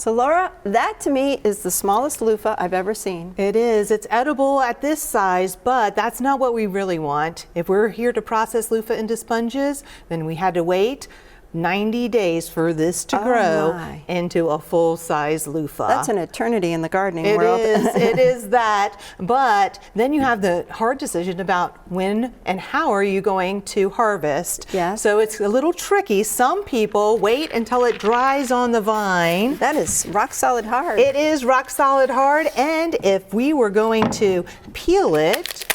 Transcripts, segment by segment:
So Laura, that to me is the smallest loofah I've ever seen. It is. It's edible at this size, but that's not what we really want. If we're here to process loofah into sponges, then we had to wait 90 days for this to grow into a full-size loofah. That's an eternity in the gardening world. It is that. But then you have the hard decision about when and how are you going to harvest. Yes. So it's a little tricky. Some people wait until it dries on the vine. That is rock solid hard. It is rock solid hard. And if we were going to peel it,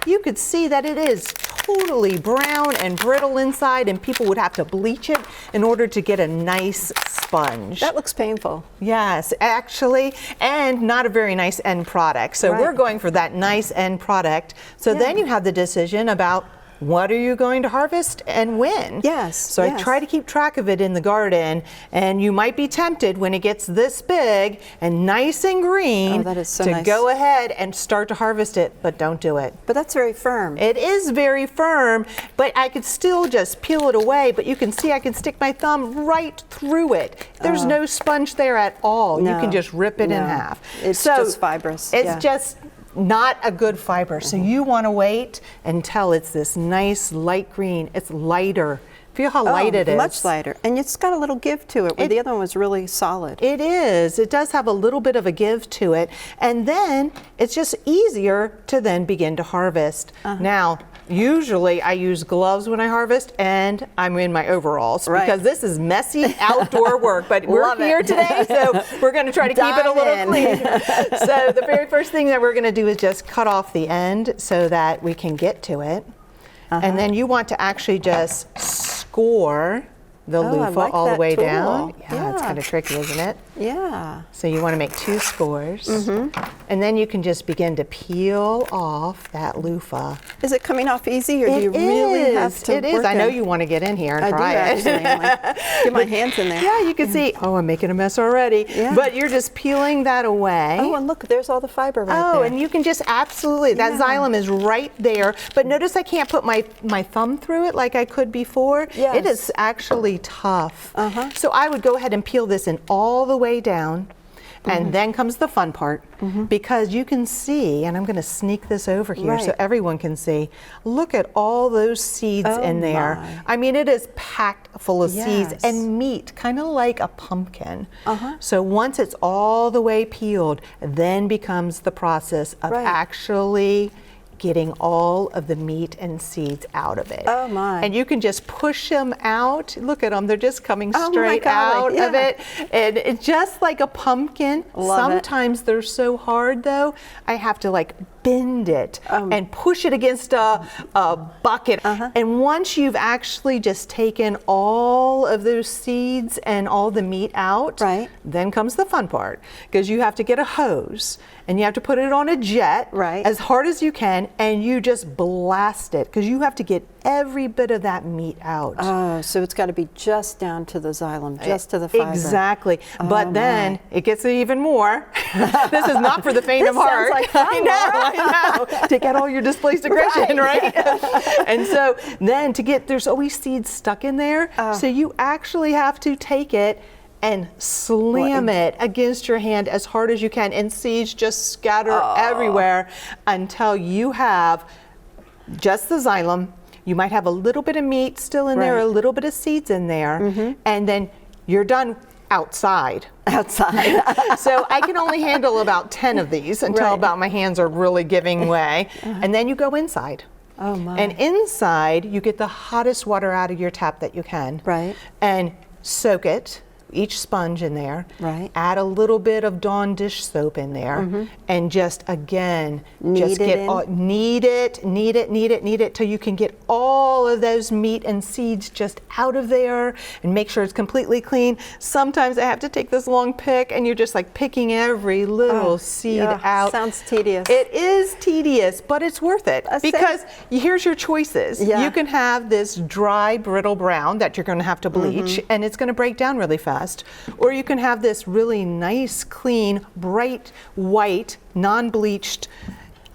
you could see that it is totally brown and brittle inside, and people would have to bleach it in order to get a nice sponge. That looks painful. Yes, actually, and not a very nice end product. So we're going for that nice end product. So then you have the decision about what are you going to harvest and when? Yes. So I try to keep track of it in the garden, and you might be tempted when it gets this big and nice and green to go ahead and start to harvest it, but don't do it. But that's very firm. It is very firm, but I could still just peel it away, but you can see I can stick my thumb right through it. There's no sponge there at all. You can just rip it in half. It's just fibrous. It's just not a good fiber. So you want to wait until it's this nice light green. It's lighter. Feel how light it is. Much lighter. And it's got a little give to it, where the other one was really solid. It is. It does have a little bit of a give to it. And then it's just easier to then begin to harvest. Now, usually I use gloves when I harvest, and I'm in my overalls because this is messy outdoor work, but we're here today, so we're going to try to keep it a little clean. So the very first thing that we're going to do is just cut off the end so that we can get to it. And then you want to actually just score the loofah all the way down. Yeah, it's kind of tricky, isn't it? Yeah. So you want to make 2 scores. And then you can just begin to peel off that loofah. Is it coming off easy, or do you really have to It is. I know you want to get in here and try it. Get my hands in there. Yeah, you can see, I'm making a mess already. But you're just peeling that away. Oh, and look, there's all the fiber right there. Oh, and you can just absolutely, that xylem is right there. But notice I can't put my thumb through it like I could before. It is actually tough. So I would go ahead and peel this in all the way down. And then comes the fun part, because you can see, and I'm going to sneak this over here so everyone can see, look at all those seeds in there. I mean, it is packed full of seeds and meat, kind of like a pumpkin. So once it's all the way peeled, then becomes the process of actually getting all of the meat and seeds out of it. Oh my. And you can just push them out. Look at them, they're just coming straight out of it. And it's just like a pumpkin. Sometimes they're so hard though, I have to like bend it and push it against a bucket. And once you've actually just taken all of those seeds and all the meat out, then comes the fun part, because you have to get a hose and you have to put it on a jet as hard as you can, and you just blast it, because you have to get every bit of that meat out. Oh, so it's got to be just down to the xylem, just to the fiber. Exactly. But then it gets even more. This is not for the faint of heart. Sounds like fun, I know. To get all your displaced aggression, right? And so then there's always seeds stuck in there. So you actually have to take it and slam it against your hand as hard as you can, and seeds just scatter everywhere until you have just the xylem. You might have a little bit of meat still in there, a little bit of seeds in there, and then you're done outside. So I can only handle about 10 of these until about my hands are really giving way. And then you go inside. Oh my. And inside, you get the hottest water out of your tap that you can. And soak it, each sponge in there. Add a little bit of Dawn dish soap in there, and just again, knead it till you can get all of those meat and seeds just out of there, and make sure it's completely clean. Sometimes I have to take this long pick, and you're just like picking every little seed out. Sounds tedious. It is tedious, but it's worth it, because here's your choices. You can have this dry, brittle brown that you're going to have to bleach, and it's going to break down really fast. Or you can have this really nice, clean, bright white, non-bleached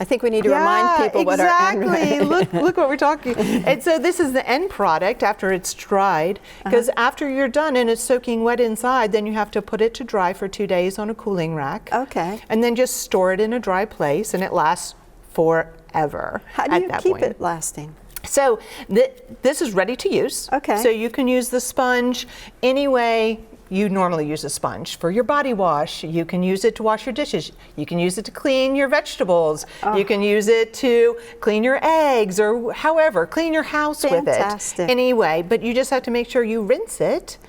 I think we need to remind people what our end Exactly. Look what we're talking. And so this is the end product after it's dried, because after you're done and it's soaking wet inside, then you have to put it to dry for 2 days on a cooling rack. Okay. And then just store it in a dry place, and it lasts forever. How do you keep it lasting? So this is ready to use. Okay. So you can use the sponge any way you normally use a sponge. For your body wash, you can use it to wash your dishes. You can use it to clean your vegetables. You can use it to clean your eggs, or however, clean your house with it. Fantastic. Anyway, but you just have to make sure you rinse it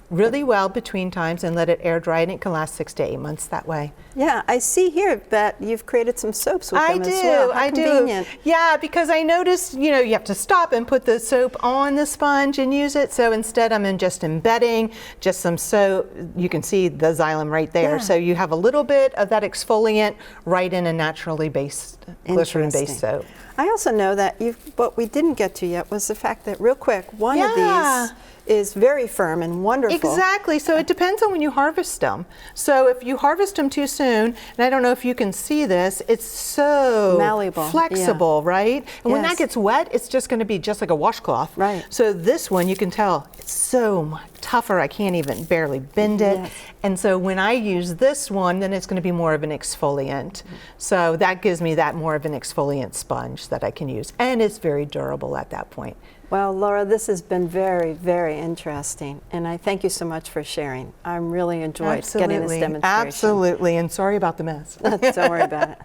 really well between times and let it air dry, and it can last 6 to 8 months that way. Yeah, I see here that you've created some soaps with them as well. How I convenient. do. Yeah, because I noticed, you have to stop and put the soap on the sponge and use it. So instead, I'm just embedding just some soap. You can see the xylem right there. Yeah. So you have a little bit of that exfoliant right in a naturally based, glycerin-based soap. I also know that what we didn't get to yet was the fact that, real quick, one of these is very firm and wonderful. Exactly. So it depends on when you harvest them. So if you harvest them too soon, and I don't know if you can see this, it's so malleable, flexible, right? And when Yes. that gets wet, it's just going to be just like a washcloth. Right. So this one, you can tell it's so much tougher. I can't even barely bend it. Yes. And so when I use this one, then it's going to be more of an exfoliant. So that gives me that more of an exfoliant sponge that I can use. And it's very durable at that point. Well, Laura, this has been very, very interesting, and I thank you so much for sharing. I really enjoyed getting this demonstration. Absolutely, and sorry about the mess. Don't worry about it.